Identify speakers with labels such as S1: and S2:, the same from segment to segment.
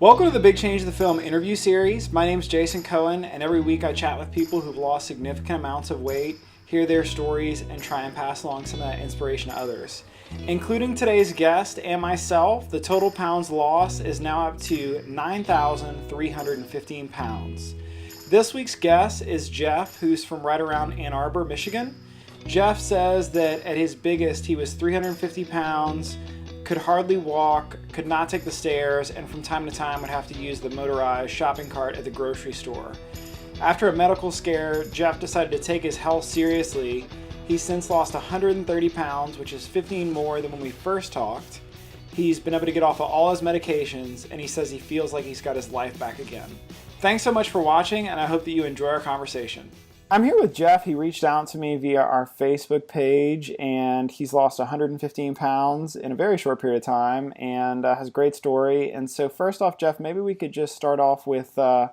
S1: Welcome to the Big Change of the Film interview series. My name is Jason Cohen, and every week I chat with people who've lost significant amounts of weight, hear their stories, and try and pass along some of that inspiration to others. Including today's guest and myself, the total pounds lost is now up to 9,315 pounds. This week's guest is Jeff, who's from right around Ann Arbor, Michigan. Jeff says that at his biggest, he was 350 pounds, could hardly walk, could not take the stairs, and from time to time would have to use the motorized shopping cart at the grocery store. After a medical scare, Jeff decided to take his health seriously. He's since lost 130 pounds, which is 15 more than when we first talked. He's been able to get off of all his medications, and he says he feels like he's got his life back again. Thanks so much for watching, and I hope that you enjoy our conversation. I'm here with Jeff. He reached out to me via our Facebook page, and he's lost 115 pounds in a very short period of time, and has a great story. And so first off, Jeff, maybe we could just start off with, who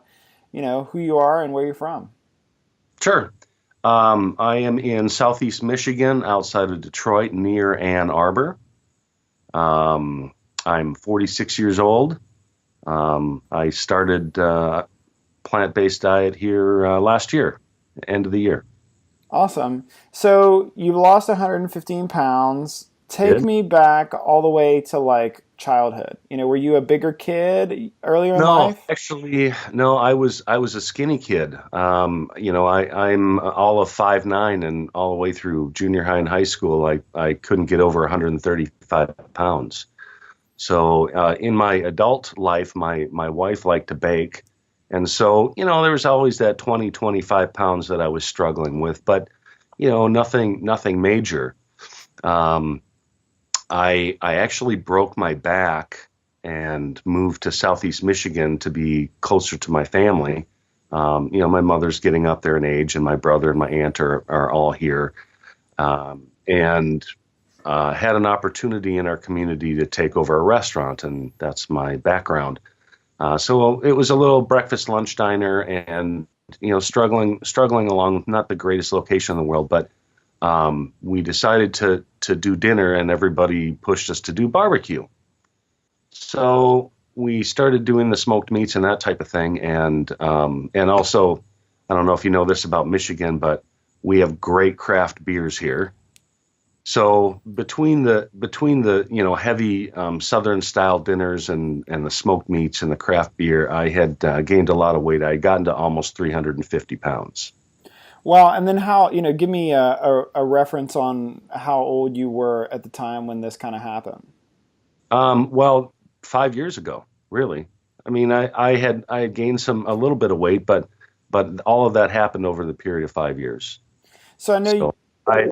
S1: you are and where you're from.
S2: Sure. I am in southeast Michigan, outside of Detroit, near Ann Arbor. I'm 46 years old. I started plant-based diet here last year. End of the year.
S1: Awesome. So you've lost 115 pounds. Take
S2: Good.
S1: me back all the way to like childhood. Were you a bigger kid earlier in
S2: No,
S1: life?
S2: actually, no. I was a skinny kid. I'm all of 5'9", and all the way through junior high and high school, I couldn't get over 135 pounds. So in my adult life, my wife liked to bake. And so, there was always that 20, 25 pounds that I was struggling with, but, nothing major. I actually broke my back and moved to southeast Michigan to be closer to my family. My mother's getting up there in age, and my brother and my aunt are all here. And had an opportunity in our community to take over a restaurant, and that's my background. So it was a little breakfast, lunch diner, and struggling along, not the greatest location in the world, but we decided to do dinner, and everybody pushed us to do barbecue. So we started doing the smoked meats and that type of thing, and also, I don't know if you know this about Michigan, but we have great craft beers here. So between the heavy Southern style dinners and the smoked meats and the craft beer, I had gained a lot of weight. I had gotten to almost 350 pounds.
S1: Well, and then how, give me a reference on how old you were at the time when this kind of happened.
S2: Well, 5 years ago, really. I mean, I had gained a little bit of weight, but all of that happened over the period of 5 years.
S1: So I know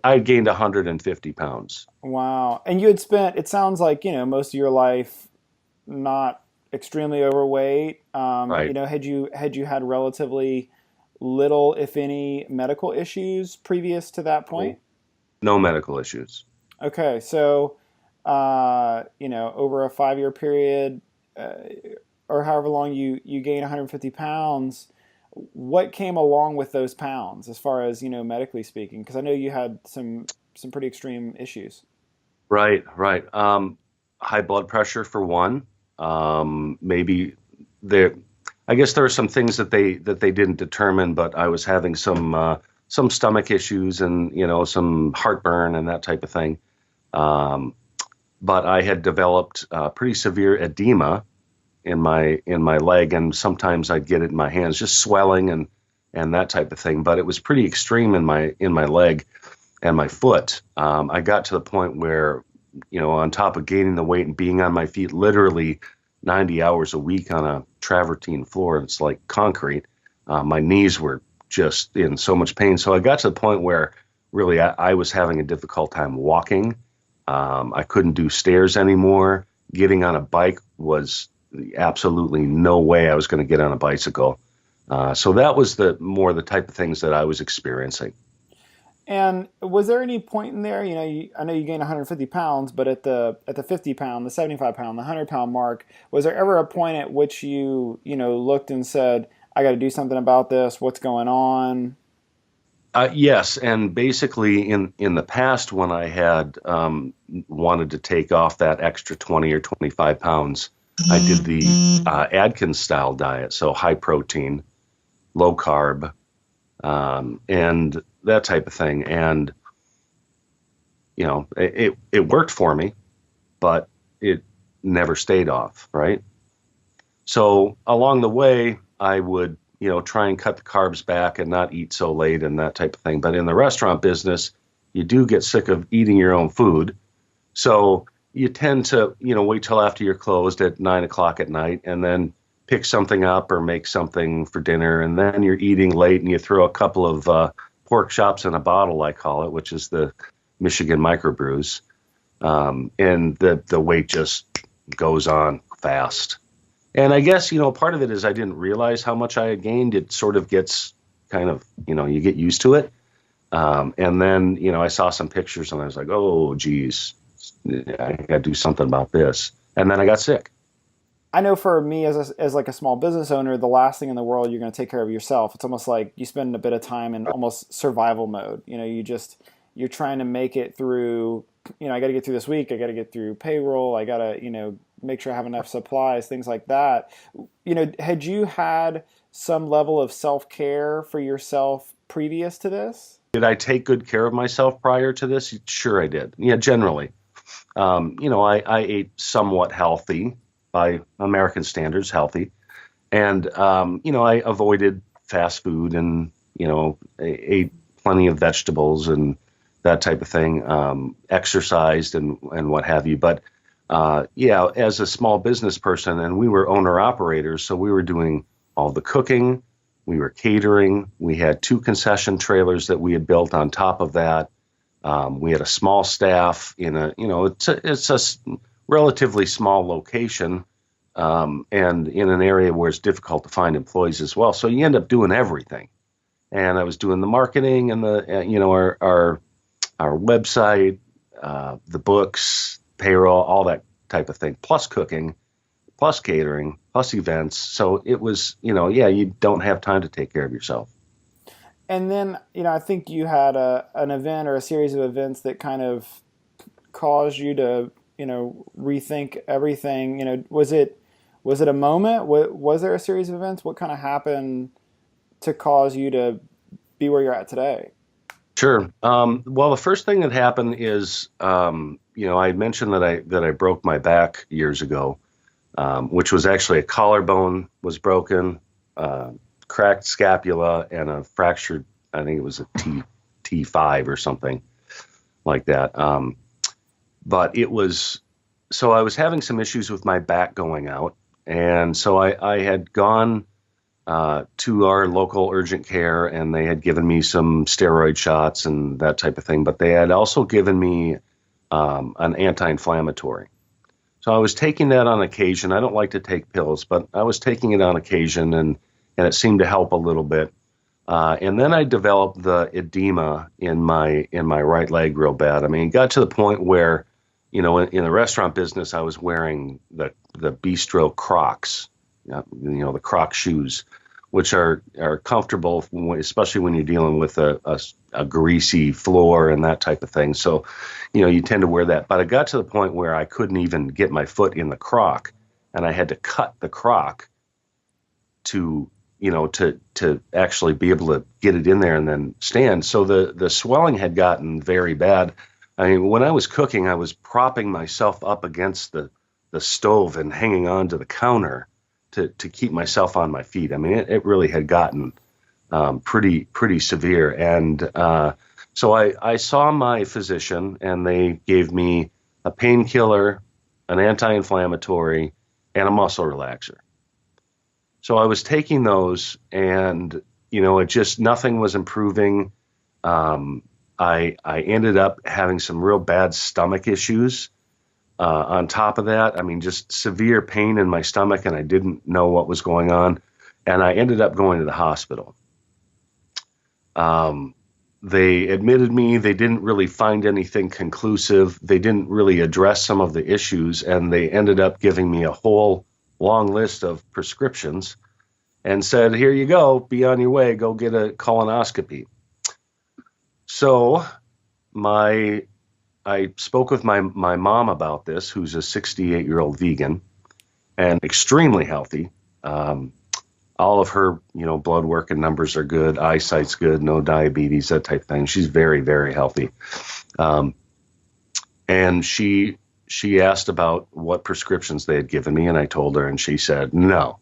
S2: I gained 150 pounds.
S1: Wow. And you had spent, it sounds like, most of your life not extremely overweight.
S2: Right.
S1: Had you had relatively little, if any, medical issues previous to that point?
S2: No medical issues.
S1: Okay. So, over a 5-year period, or however long you gain 150 pounds, what came along with those pounds as far as, medically speaking? Because I know you had some pretty extreme issues.
S2: Right. High blood pressure for one. Maybe I guess there are some things that they didn't determine, but I was having some stomach issues and, some heartburn and that type of thing. But I had developed pretty severe edema in my leg, and sometimes I'd get it in my hands, just swelling and that type of thing. But it was pretty extreme in my leg and my foot. I got to the point where, on top of gaining the weight and being on my feet literally 90 hours a week on a travertine floor, it's like concrete. My knees were just in so much pain. So I got to the point where really I was having a difficult time walking. I couldn't do stairs anymore. Getting on a bike was absolutely no way I was going to get on a bicycle. So that was the type of things that I was experiencing.
S1: And was there any point in there, I know you gained 150 pounds, but at the 50 pound, the 75 pound, the 100 pound mark, was there ever a point at which you looked and said, I got to do something about this. What's going on?
S2: Yes, and basically in the past when I had wanted to take off that extra 20 or 25 pounds, I did the Atkins style diet, so high protein, low carb, and that type of thing. And it worked for me, but it never stayed off, right? So along the way, I would, try and cut the carbs back and not eat so late and that type of thing. But in the restaurant business, you do get sick of eating your own food. So you tend to, wait till after you're closed at 9 o'clock at night and then pick something up or make something for dinner. And then you're eating late and you throw a couple of pork chops in a bottle, I call it, which is the Michigan microbrews. And the weight just goes on fast. And I guess, part of it is I didn't realize how much I had gained. It sort of gets kind of, you get used to it. And then, I saw some pictures and I was like, oh, geez, I got to do something about this. And then I got sick.
S1: I know for me as like a small business owner, the last thing in the world you're going to take care of yourself. It's almost like you spend a bit of time in almost survival mode. You're trying to make it through. I got to get through this week. I got to get through payroll. I got to make sure I have enough supplies, things like that. Had you had some level of self care for yourself previous to this?
S2: Did I take good care of myself prior to this? Sure, I did. Yeah, generally. I ate somewhat healthy by American standards, healthy. And, I avoided fast food and, ate plenty of vegetables and that type of thing, exercised and what have you. But, yeah, as a small business person, and we were owner operators, so we were doing all the cooking, we were catering, we had two concession trailers that we had built on top of that. We had a small staff in it's a relatively small location, and in an area where it's difficult to find employees as well. So you end up doing everything. And I was doing the marketing and our website, the books, payroll, all that type of thing, plus cooking, plus catering, plus events. So it was, yeah, you don't have time to take care of yourself.
S1: And then, I think you had an event or a series of events that kind of caused you to, rethink everything. Was it a moment? Was there a series of events? What kind of happened to cause you to be where you're at today?
S2: Sure. Well, the first thing that happened is, I had mentioned that I broke my back years ago, which was actually a collarbone was broken, cracked scapula, and a fractured. I think it was a T5 or something like that. But it was so I was having some issues with my back going out, and so I had gone to our local urgent care, and they had given me some steroid shots and that type of thing. But they had also given me an anti-inflammatory. So I was taking that on occasion. I don't like to take pills, but I was taking it on occasion, and it seemed to help a little bit. And then I developed the edema in my right leg real bad. I mean, it got to the point where, in the restaurant business, I was wearing the bistro Crocs, the Croc shoes, which are comfortable, especially when you're dealing with a greasy floor and that type of thing. So, you tend to wear that. But I got to the point where I couldn't even get my foot in the Croc, and I had to cut the Croc to to actually be able to get it in there and then stand. So the swelling had gotten very bad. I mean, when I was cooking, I was propping myself up against the stove and hanging on to the counter to keep myself on my feet. I mean, it really had gotten pretty severe. And so I saw my physician, and they gave me a painkiller, an anti-inflammatory, and a muscle relaxer. So I was taking those, and it just nothing was improving. I ended up having some real bad stomach issues. On top of that, I mean, just severe pain in my stomach, and I didn't know what was going on. And I ended up going to the hospital. They admitted me. They didn't really find anything conclusive. They didn't really address some of the issues, and they ended up giving me a whole long list of prescriptions and said, here you go, be on your way, go get a colonoscopy. So I spoke with my mom about this, who's a 68-year-old vegan, and extremely healthy. Um, all of her, blood work and numbers are good. Eyesight's good. No diabetes, that type of thing. She's very, very healthy. Um, and she asked about what prescriptions they had given me, and I told her, and she said, "No,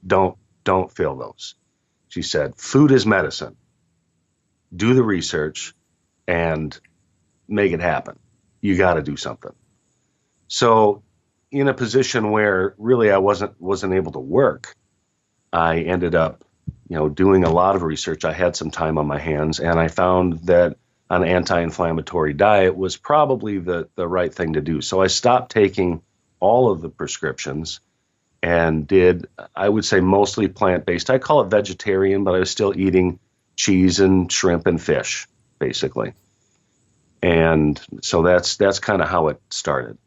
S2: don't fill those." She said, "Food is medicine. Do the research and make it happen. You got to do something." So, in a position where really I wasn't able to work, I ended up, doing a lot of research. I had some time on my hands, and I found that an anti-inflammatory diet was probably the right thing to do. So I stopped taking all of the prescriptions and did, I would say, mostly plant-based. I call it vegetarian, but I was still eating cheese and shrimp and fish, basically. And so that's kind of how it started.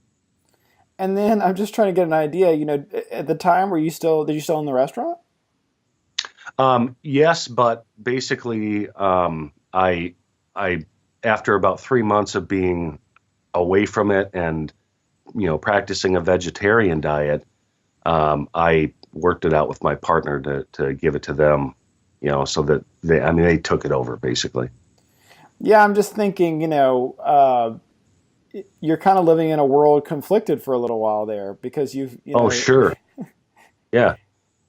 S1: And then I'm just trying to get an idea. At the time, did you still own the restaurant?
S2: Yes, but basically, I after about 3 months of being away from it and practicing a vegetarian diet, I worked it out with my partner to give it to them, so that they took it over basically.
S1: Yeah, I'm just thinking, you're kind of living in a world conflicted for a little while there because
S2: Oh, sure, yeah.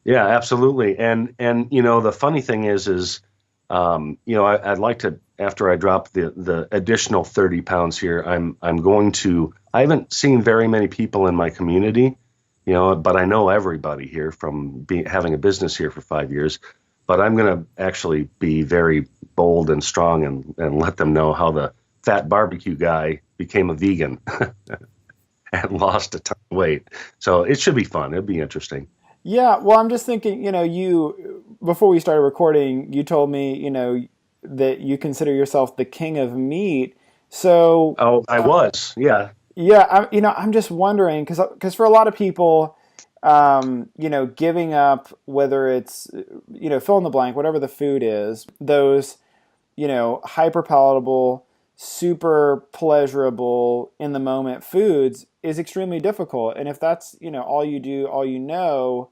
S2: Yeah, absolutely. And the funny thing is I'd like to, after I drop the additional 30 pounds here, I'm going to. I haven't seen very many people in my community, but I know everybody here from having a business here for 5 years. But I'm going to actually be very bold and strong and let them know how the fat barbecue guy became a vegan and lost a ton of weight. So it should be fun. It'll be interesting.
S1: Yeah, well, I'm just thinking, you before we started recording, you told me, that you consider yourself the king of meat. So,
S2: Oh, I was, yeah.
S1: yeah, I'm just wondering because for a lot of people, giving up whether it's fill in the blank, whatever the food is, those hyper palatable, super pleasurable in the moment foods is extremely difficult. And if that's all you do, all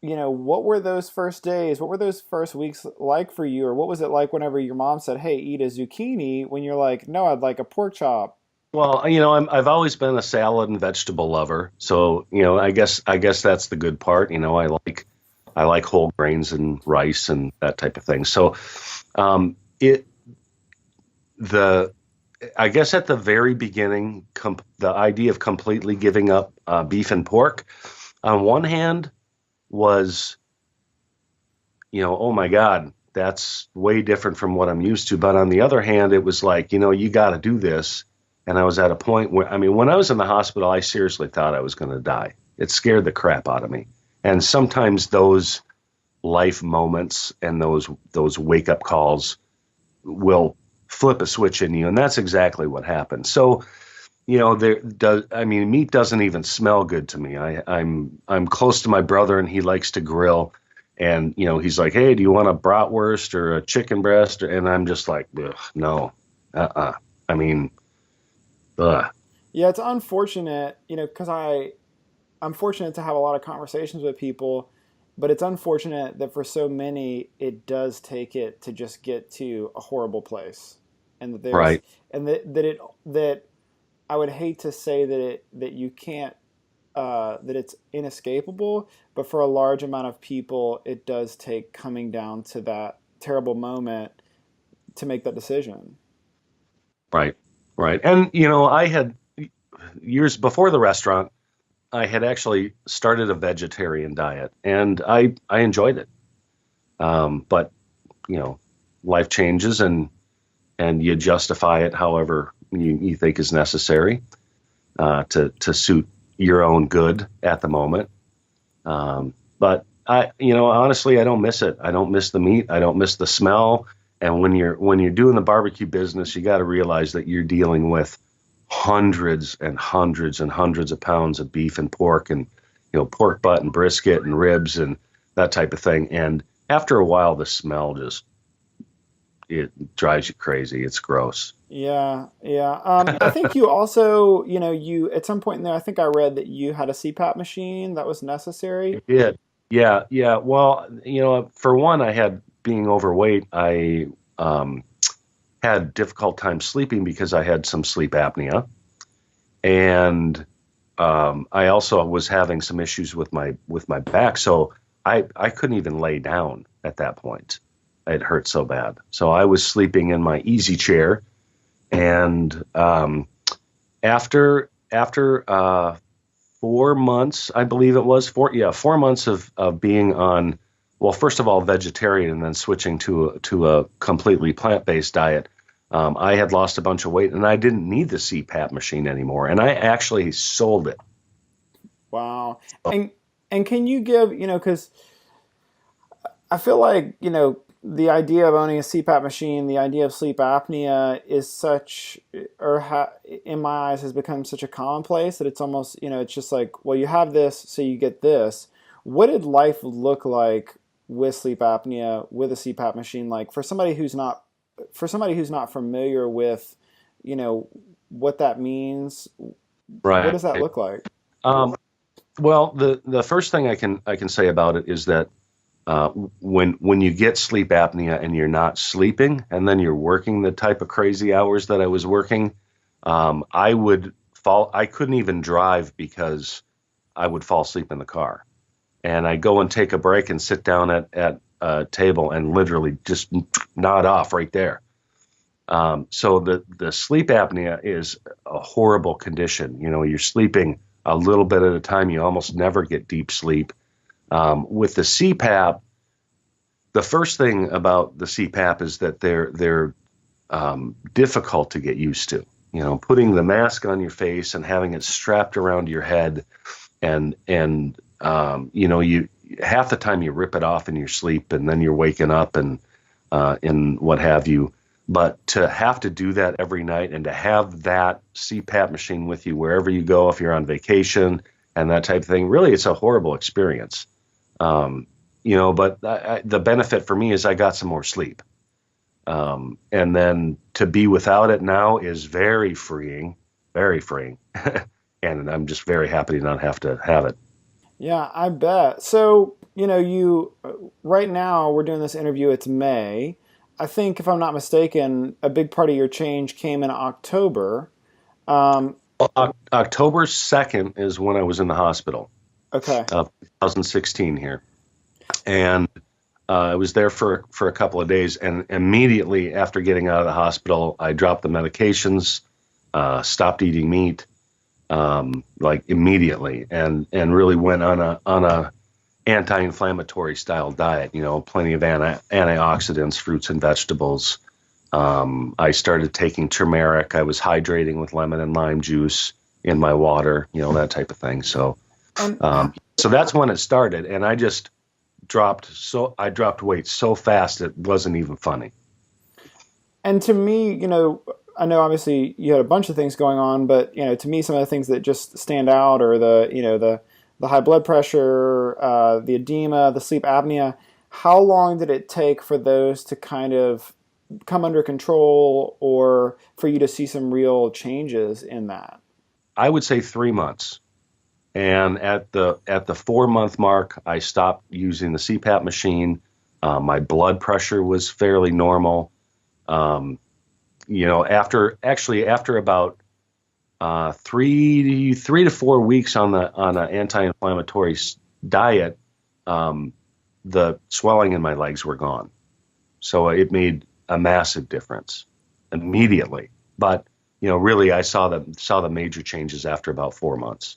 S1: what were those first days? What were those first weeks like for you? Or what was it like whenever your mom said, "Hey, eat a zucchini," when you're like, "No, I'd like a pork chop"?
S2: Well, I've always been a salad and vegetable lover, so I guess that's the good part. I like whole grains and rice and that type of thing. So, it the I guess at the very beginning, the idea of completely giving up beef and pork, on one hand, was oh my God, that's way different from what I'm used to. But on the other hand, it was like, you got to do this. And I was at a point where, I mean, when I was in the hospital, I seriously thought I was going to die. It scared the crap out of me. And sometimes those life moments and those wake up calls will flip a switch in you. And that's exactly what happened. So, meat doesn't even smell good to me. I'm close to my brother and he likes to grill. And, he's like, "Hey, do you want a bratwurst or a chicken breast?" And I'm just like, "Ugh, no, I mean, ugh."
S1: Yeah, it's unfortunate, because I'm fortunate to have a lot of conversations with people, but it's unfortunate that for so many it does take it to just get to a horrible place, and that there's
S2: Right,
S1: and that I would hate to say that you can't that it's inescapable, but for a large amount of people, it does take coming down to that terrible moment to make that decision.
S2: right, right. And, I had years before the restaurant, I had actually started a vegetarian diet and I enjoyed it. But, you know, life changes and you justify it however you think is necessary to suit your own good at the moment. But honestly, I don't miss it. I don't miss the meat. I don't miss the smell. And when you're doing the barbecue business, you got to realize that you're dealing with hundreds and hundreds and hundreds of pounds of beef and pork and pork butt and brisket and ribs and that type of thing. And after a while, the smell just it drives you crazy. It's gross.
S1: Yeah, yeah. I think you also, you at some point in there, I think I read that you had a CPAP machine that was necessary.
S2: I did. Yeah, yeah. Well, for one, I had being overweight, I um, had difficult time sleeping because I had some sleep apnea, and I also was having some issues with my back, so I couldn't even lay down at that point. It hurt so bad. So I was sleeping in my easy chair, and after 4 months, I believe it was 4 months of being on, well, first of all, vegetarian and then switching to a completely plant-based diet. I had lost a bunch of weight and I didn't need the CPAP machine anymore. And I actually sold it.
S1: Wow. And can you give, because I feel like, the idea of owning a CPAP machine, the idea of sleep apnea is such, in my eyes, has become such a commonplace that it's almost, it's just like, well, you have this, so you get this. What did life look like with sleep apnea, with a CPAP machine, like for somebody who's not familiar with, you know, what that means? What
S2: Right.
S1: does that look like?
S2: Um, well, the first thing I can say about it is that uh, when you get sleep apnea and you're not sleeping, and then you're working the type of crazy hours that I was working, I would fall. I couldn't even drive because I would fall asleep in the car, and I go and take a break and sit down at a table and literally just nod off right there. So the sleep apnea is a horrible condition. You're sleeping a little bit at a time. You almost never get deep sleep. With the CPAP, the first thing about the CPAP is that they're difficult to get used to. Putting the mask on your face and having it strapped around your head, and you half the time you rip it off in your sleep, and then you're waking up and what have you. But to have to do that every night and to have that CPAP machine with you wherever you go, if you're on vacation and that type of thing, really, it's a horrible experience. Um, but the benefit for me is I got some more sleep. And then to be without it now is very freeing, very freeing. And I'm just very happy to not have to have it.
S1: Yeah, I bet. So, you right now we're doing this interview. It's May. I think, if I'm not mistaken, a big part of your change came in October. Um,
S2: October 2nd is when I was in the hospital,
S1: okay.
S2: 2016 here. And I was there for a couple of days. And immediately after getting out of the hospital, I dropped the medications, stopped eating meat, like immediately, and really went on a anti-inflammatory style diet. Plenty of antioxidants, fruits and vegetables. I started taking turmeric. I was hydrating with lemon and lime juice in my water. That type of thing. So,
S1: And
S2: so that's when it started, and I dropped weight so fast it wasn't even funny.
S1: to me, I know obviously you had a bunch of things going on, but to me, some of the things that just stand out are the high blood pressure, the edema, the sleep apnea. How long did it take for those to kind of come under control, or for you to see some real changes in that?
S2: I would say 3 months. And at the 4 month mark, I stopped using the CPAP machine. My blood pressure was fairly normal. Um, after about 3 to 4 weeks on an anti-inflammatory diet, um, the swelling in my legs were gone. So it made a massive difference immediately. But really, I saw the major changes after about 4 months.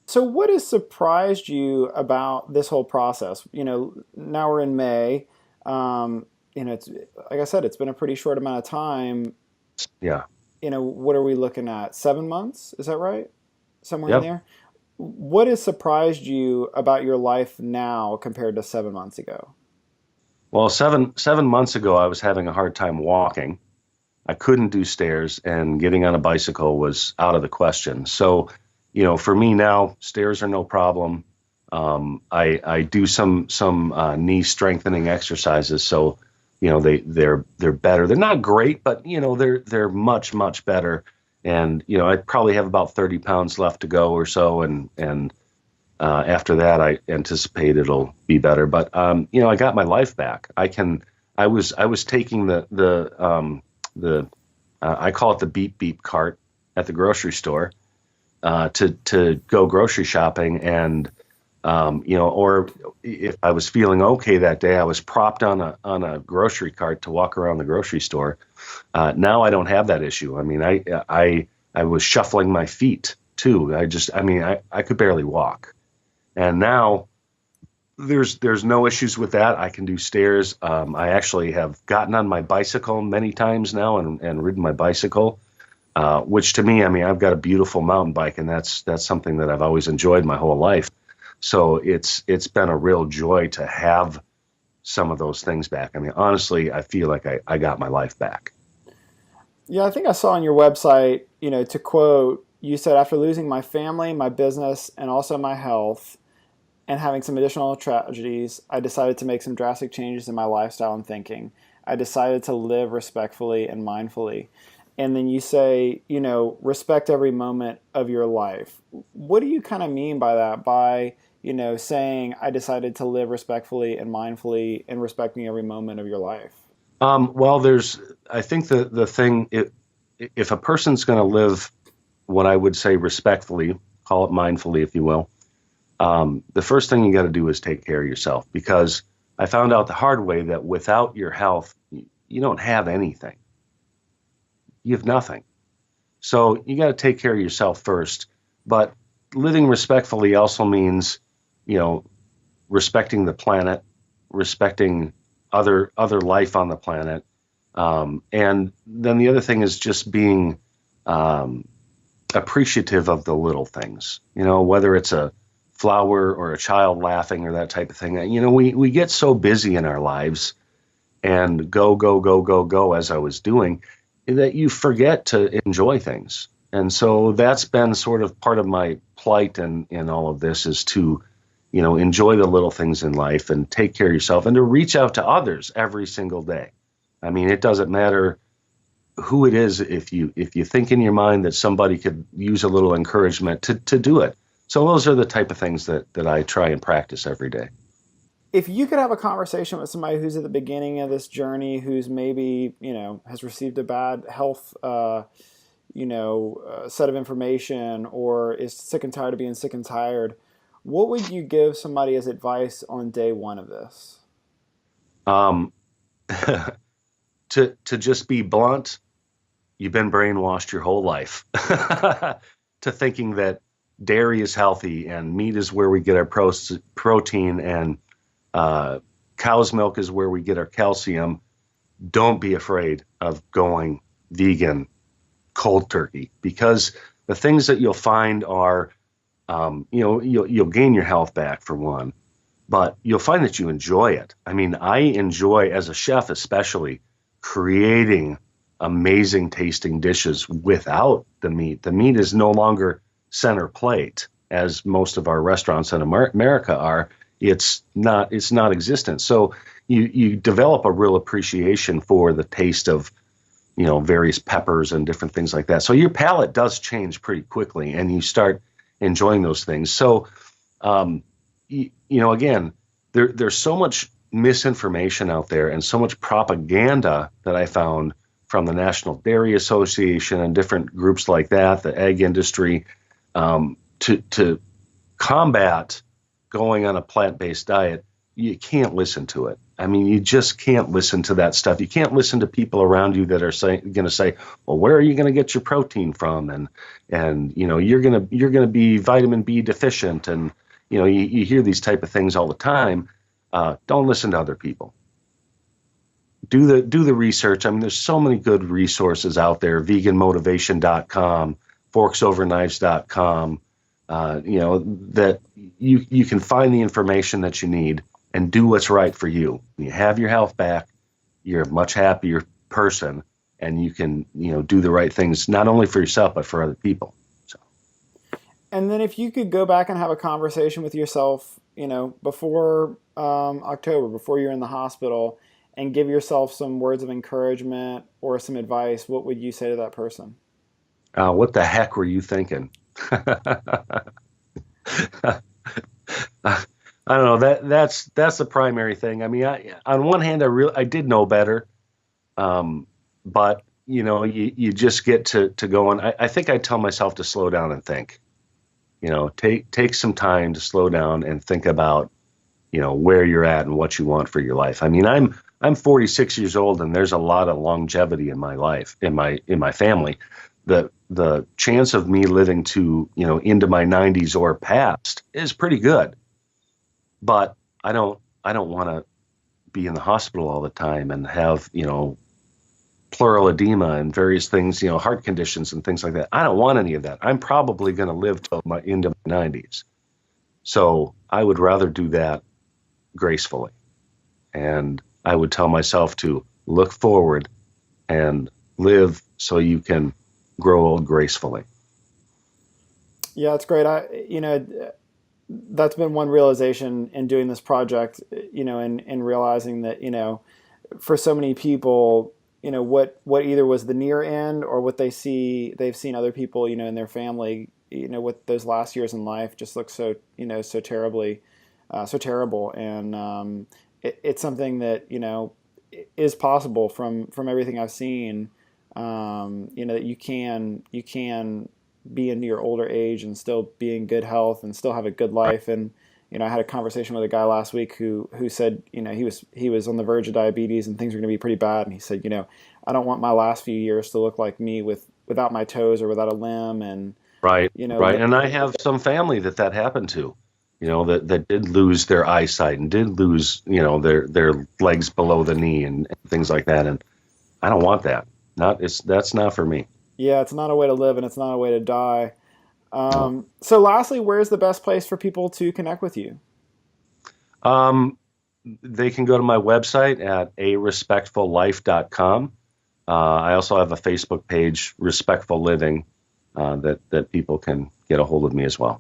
S1: So, what has surprised you about this whole process? Now we're in May. Um, it's like I said, it's been a pretty short amount of time.
S2: Yeah.
S1: What are we looking at? 7 months? Is that right? Somewhere in
S2: Yep.
S1: there. What has surprised you about your life now compared to 7 months ago?
S2: Well, seven months ago, I was having a hard time walking. I couldn't do stairs, and getting on a bicycle was out of the question. So, for me now, stairs are no problem. I do some knee strengthening exercises. So they're better. They're not great, but they're much much better. And I probably have about 30 pounds left to go or so, and after that, I anticipate it'll be better. But I got my life back. I was taking the I call it the beep beep cart at the grocery store to go grocery shopping, and or if I was feeling okay that day, I was propped on a grocery cart to walk around the grocery store. Now I don't have that issue. I mean, I was shuffling my feet too. I could barely walk. And now there's no issues with that. I can do stairs. I actually have gotten on my bicycle many times now and ridden my bicycle, which to me, I mean, I've got a beautiful mountain bike, and that's something that I've always enjoyed my whole life. So it's been a real joy to have some of those things back. I mean, honestly, I feel like I got my life back.
S1: Yeah, I think I saw on your website, to quote, you said, after losing my family, my business, and also my health, and having some additional tragedies, I decided to make some drastic changes in my lifestyle and thinking. I decided to live respectfully and mindfully. And then you say, respect every moment of your life. What do you kind of mean by that? By, saying, I decided to live respectfully and mindfully and respecting every moment of your life?
S2: Well, I think the thing, if a person's going to live what I would say respectfully, call it mindfully, if you will, the first thing you got to do is take care of yourself, because I found out the hard way that without your health, you don't have anything. You have nothing. So you got to take care of yourself first. But living respectfully also means, you know, respecting the planet, respecting other life on the planet, and then the other thing is just being um, appreciative of the little things. Whether it's a flower or a child laughing or that type of thing. We get so busy in our lives and go go go go go as I was doing, that you forget to enjoy things. And so that's been sort of part of my plight in all of this, is to enjoy the little things in life and take care of yourself, and to reach out to others every single day. I mean, it doesn't matter who it is. If you think in your mind that somebody could use a little encouragement, to do it. So those are the type of things that I try and practice every day.
S1: If you could have a conversation with somebody who's at the beginning of this journey, who's maybe has received a bad health set of information, or is sick and tired of being sick and tired, what would you give somebody as advice on day one of this?
S2: Um, to just be blunt, you've been brainwashed your whole life to thinking that dairy is healthy and meat is where we get our protein, and uh, cow's milk is where we get our calcium. Don't be afraid of going vegan cold turkey, because the things that you'll find are, you'll gain your health back for one, but you'll find that you enjoy it. I mean, I enjoy, as a chef especially, creating amazing tasting dishes without the meat. The meat is no longer center plate, as most of our restaurants in America are. It's not existent. So you develop a real appreciation for the taste of various peppers and different things like that. So your palate does change pretty quickly, and you start enjoying those things. So again, there's so much misinformation out there and so much propaganda that I found from the National Dairy Association and different groups like that, the egg industry, to combat going on a plant-based diet. You can't listen to it. I mean, you just can't listen to that stuff. You can't listen to people around you that are going to say, "Well, where are you going to get your protein from?" And you're going to be vitamin B deficient, and you hear these type of things all the time. Don't listen to other people. Do the research. I mean, there's so many good resources out there: veganmotivation.com, forksoverknives.com. That you can find the information that you need and do what's right for you. When you have your health back, you're a much happier person, and you can do the right things, not only for yourself but for other people. So
S1: And then if you could go back and have a conversation with yourself, before October, before you're in the hospital, and give yourself some words of encouragement or some advice, what would you say to that person?
S2: What the heck were you thinking? I don't know. That's the primary thing. I mean, on one hand, I did know better, but you just get to go on. I think I tell myself to slow down and think. Take some time to slow down and think about where you're at and what you want for your life. I mean, I'm 46 years old, and there's a lot of longevity in my life, in my family. The chance of me living to into my 90s or past is pretty good, but I don't want to be in the hospital all the time and have pleural edema and various things, heart conditions and things like that. I don't want any of that. I'm probably going to live till my into my 90s, so I would rather do that gracefully. And I would tell myself to look forward and live so you can grow old gracefully.
S1: Yeah, it's great. That's been one realization in doing this project, and realizing that, for so many people, what either was the near end or what they've seen other people, in their family, with those last years in life just look so, so terribly, so terrible. And it's something that, is possible from everything I've seen, that you can be into your older age and still be in good health and still have a good life. And I had a conversation with a guy last week who said, he was on the verge of diabetes and things were going to be pretty bad. And he said, I don't want my last few years to look like me without my toes or without a limb. And
S2: Right,
S1: you know
S2: right.
S1: that
S2: And I have some family that happened to, that did lose their eyesight and did lose, their legs below the knee and things like that. And I don't want that. That's not for me.
S1: Yeah, it's not a way to live and it's not a way to die.
S2: No.
S1: So lastly, where's the best place for people to connect with you?
S2: Um, they can go to my website at arespectfullife.com. I also have a Facebook page, Respectful Living, that people can get a hold of me as well.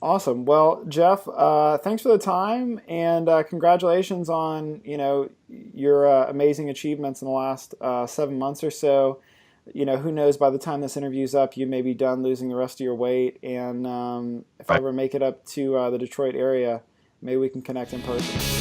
S1: Awesome. Well, Jeff, thanks for the time and congratulations on your amazing achievements in the last 7 months or so. Who knows? By the time this interview's up, you may be done losing the rest of your weight. And if I
S2: Right.
S1: ever make it up to the Detroit area, maybe we can connect in person.